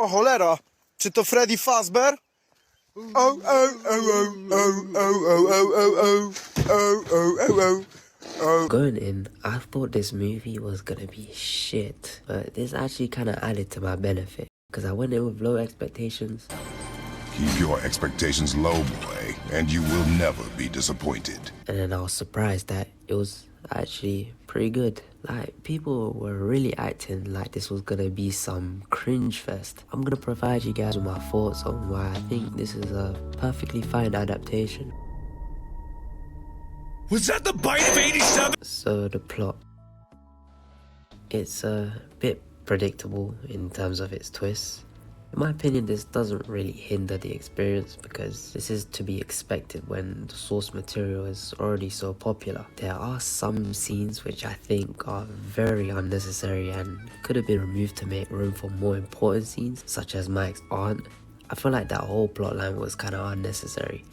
O cholera, czy to Freddy Fazbear? Oh, oh, oh, oh, oh, oh, oh, oh, oh, oh, oh, oh, oh, oh. Going in, I thought this movie was gonna be shit, but this actually kind of added to my benefit, because I went in with low expectations. Keep your expectations low, boy, and you will never be disappointed. And then I was surprised that it was actually pretty good. Like, people were really acting like this was gonna be some cringe fest. I'm gonna provide you guys with my thoughts on why I think this is a perfectly fine adaptation. Was that the bite of 87? So the plot. It's a bit predictable in terms of its twists. In my opinion, this doesn't really hinder the experience because this is to be expected when the source material is already so popular. There are some scenes which I think are very unnecessary and could have been removed to make room for more important scenes, such as Mike's aunt. I feel like that whole plotline was kind of unnecessary.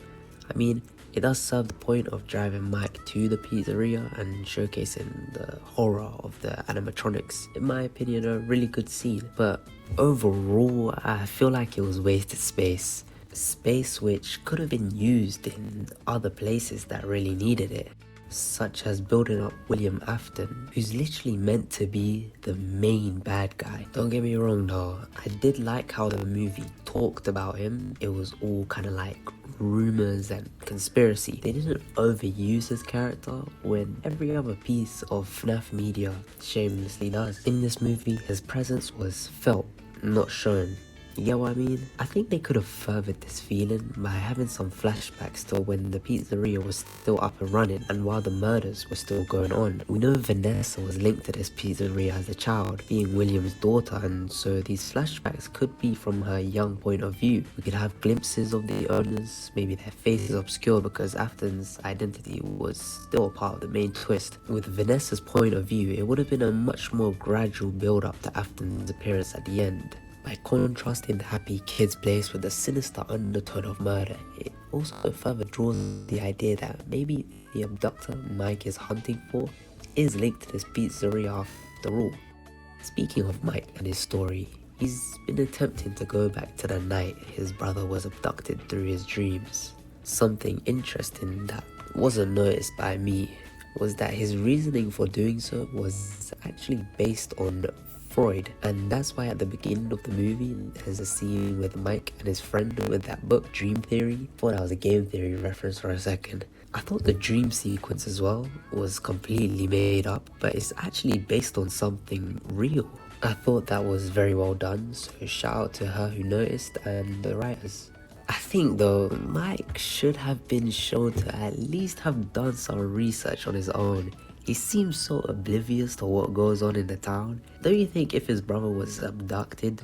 I mean, it does serve the point of driving Mike to the pizzeria and showcasing the horror of the animatronics. In my opinion, a really good scene, but overall, I feel like it was wasted space. Space which could have been used in other places that really needed it, such as building up William Afton, who's literally meant to be the main bad guy. Don't get me wrong though, I did like how the movie talked about him. It was all kind of like rumors and conspiracy. They didn't overuse his character when every other piece of FNAF media shamelessly does. In this movie, his presence was felt, not shown. You get what I mean? I think they could have furthered this feeling by having some flashbacks to when the pizzeria was still up and running and while the murders were still going on. We know Vanessa was linked to this pizzeria as a child, being William's daughter, and so these flashbacks could be from her young point of view. We could have glimpses of the owners, maybe their faces obscured because Afton's identity was still part of the main twist. With Vanessa's point of view, it would have been a much more gradual build up to Afton's appearance at the end. By contrasting the happy kid's place with the sinister undertone of murder, it also further draws the idea that maybe the abductor Mike is hunting for is linked to this pizzeria after all. Speaking of Mike and his story, he's been attempting to go back to the night his brother was abducted through his dreams. Something interesting that wasn't noticed by me was that his reasoning for doing so was actually based on Freud, and that's why at the beginning of the movie there's a scene with Mike and his friend with that book Dream Theory. I thought that was a game theory reference for a second. I thought the dream sequence as well was completely made up, but it's actually based on something real. I thought that was very well done, so shout out to her who noticed and the writers. I think though, Mike should have been shown to at least have done some research on his own. He seems so oblivious to what goes on in the town. Don't you think if his brother was abducted,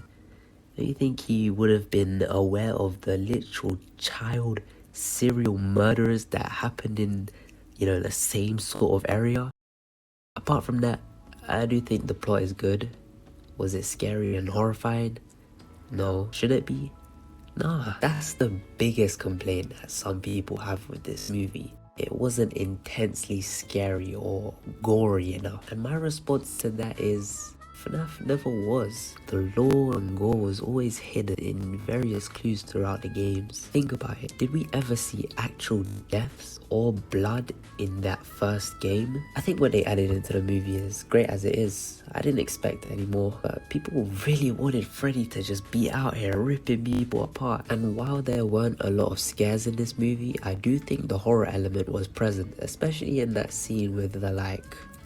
don't you think he would have been aware of the literal child serial murderers that happened in, the same sort of area? Apart from that, I do think the plot is good. Was it scary and horrifying? No. Should it be? Nah. That's the biggest complaint that some people have with this movie. It wasn't intensely scary or gory enough. And my response to that is, FNAF never was. The lore and gore was always hidden in various clues throughout the games. Think about it, did we ever see actual deaths or blood in that first game? I think what they added into the movie, as great as it is, I didn't expect any more. But people really wanted Freddy to just be out here ripping people apart. And while there weren't a lot of scares in this movie, I do think the horror element was present, especially in that scene with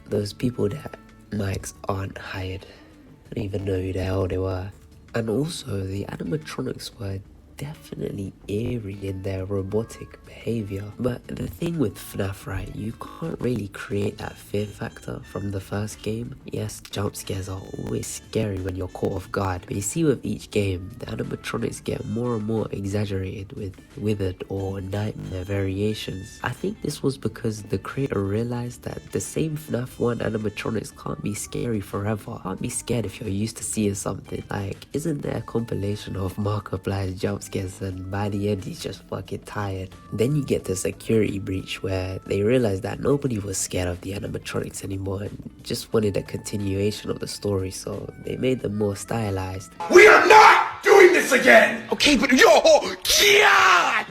those people that Mike's aunt hired. I don't even know who the hell they were. And also, the animatronics were definitely eerie in their robotic behavior. But the thing with FNAF, right, you can't really create that fear factor from the first game. Yes, jump scares are always scary when you're caught off guard, but you see with each game, the animatronics get more and more exaggerated with withered or nightmare variations. I think this was because the creator realized that the same FNAF 1 animatronics can't be scary forever. Can't be scared if you're used to seeing something. Like, isn't there a compilation of Markiplier's jump scares and by the end he's just fucking tired? Then you get the security breach where they realized that nobody was scared of the animatronics anymore and just wanted a continuation of the story, so they made them more stylized. We are not doing doing this again! Okay, but God!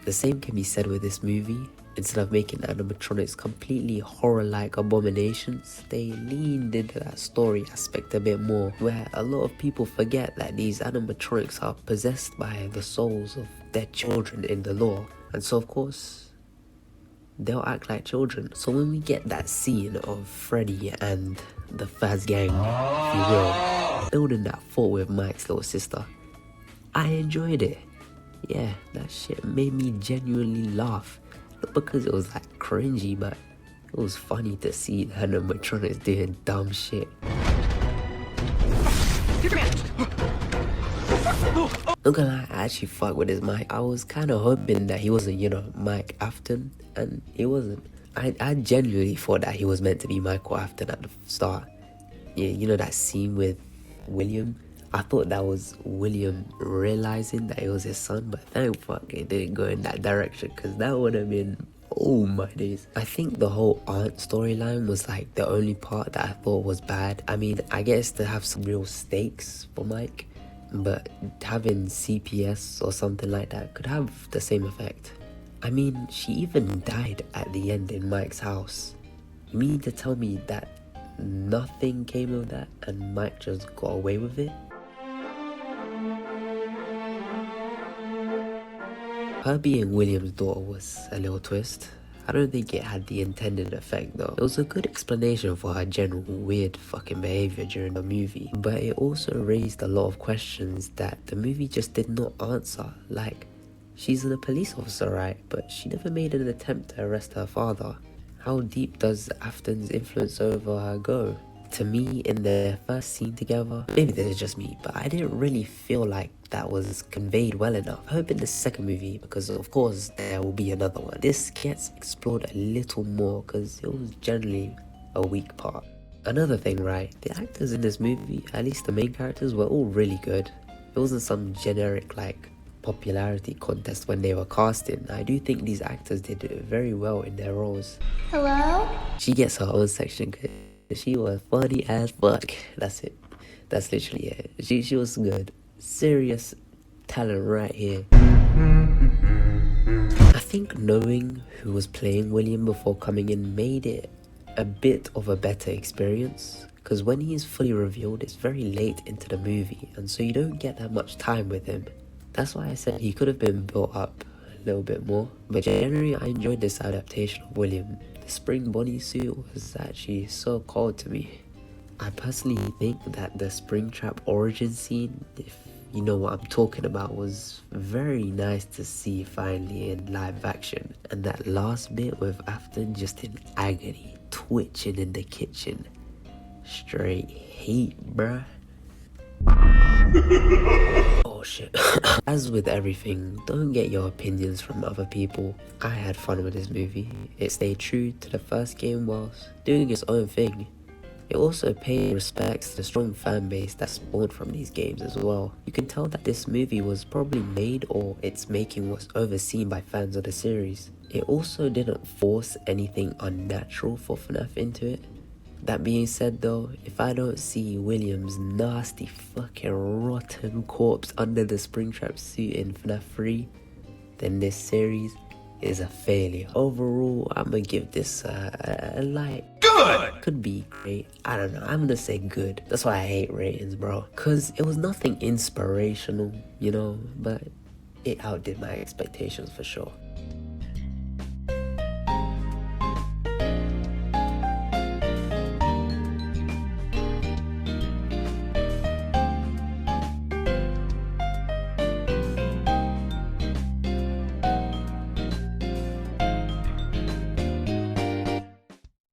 The same can be said with this movie. Instead of making animatronics completely horror-like abominations, they leaned into that story aspect a bit more, where a lot of people forget that these animatronics are possessed by the souls of dead children in the lore, and so of course they'll act like children. So when we get that scene of Freddy and the Faz gang, if you will, building that fort with Mike's little sister, I enjoyed it. Yeah, that shit made me genuinely laugh. Not because it was like cringy, but it was funny to see the animatronics doing dumb shit. Not gonna lie, I actually fuck with his mic. I was kind of hoping that he wasn't, Mike Afton, and he wasn't. I genuinely thought that he was meant to be Michael Afton at the start. Yeah, that scene with William. I thought that was William realizing that it was his son, but thank fuck it didn't go in that direction, because that would have been, oh my days. I think the whole aunt storyline was like the only part that I thought was bad. I mean, I guess to have some real stakes for Mike, but having CPS or something like that could have the same effect. I mean, she even died at the end in Mike's house. You mean to tell me that nothing came of that and Mike just got away with it? Her being William's daughter was a little twist. I don't think it had the intended effect though. It was a good explanation for her general weird fucking behavior during the movie, but it also raised a lot of questions that the movie just did not answer. Like, she's a police officer, right? But she never made an attempt to arrest her father. How deep does Afton's influence over her go? To me, in their first scene together, maybe this is just me, but I didn't really feel like that was conveyed well enough. I hope in the second movie, because of course there will be another one, this gets explored a little more, because it was generally a weak part. Another thing, right, the actors in this movie, at least the main characters, were all really good. It wasn't some generic popularity contest when they were casting. I do think these actors did very well in their roles. Hello? She gets her own section because she was funny as fuck. That's it. That's literally it. She was good. Serious talent right here. I think knowing who was playing William before coming in made it a bit of a better experience, because when he is fully revealed, it's very late into the movie, and so you don't get that much time with him. That's why I said he could have been built up a little bit more. But generally, I enjoyed this adaptation of William. The spring bodysuit was actually so cold to me. I personally think that the Springtrap origin scene, if you know what I'm talking about, was very nice to see finally in live action. And that last bit with Afton just in agony, twitching in the kitchen. Straight heat, bruh. Oh shit. As with everything, don't get your opinions from other people. I had fun with this movie. It stayed true to the first game whilst doing its own thing. It also paid respects to the strong fan base that spawned from these games as well. You can tell that this movie was probably made, or its making was overseen by fans of the series. It also didn't force anything unnatural for FNAF into it. That being said though, if I don't see William's nasty fucking rotten corpse under the Springtrap suit in FNAF 3, then this series is a failure. Overall, I'm gonna give this a light. Good! Could be great. I don't know. I'm gonna say good. That's why I hate ratings, bro. Cause it was nothing inspirational, but it outdid my expectations for sure.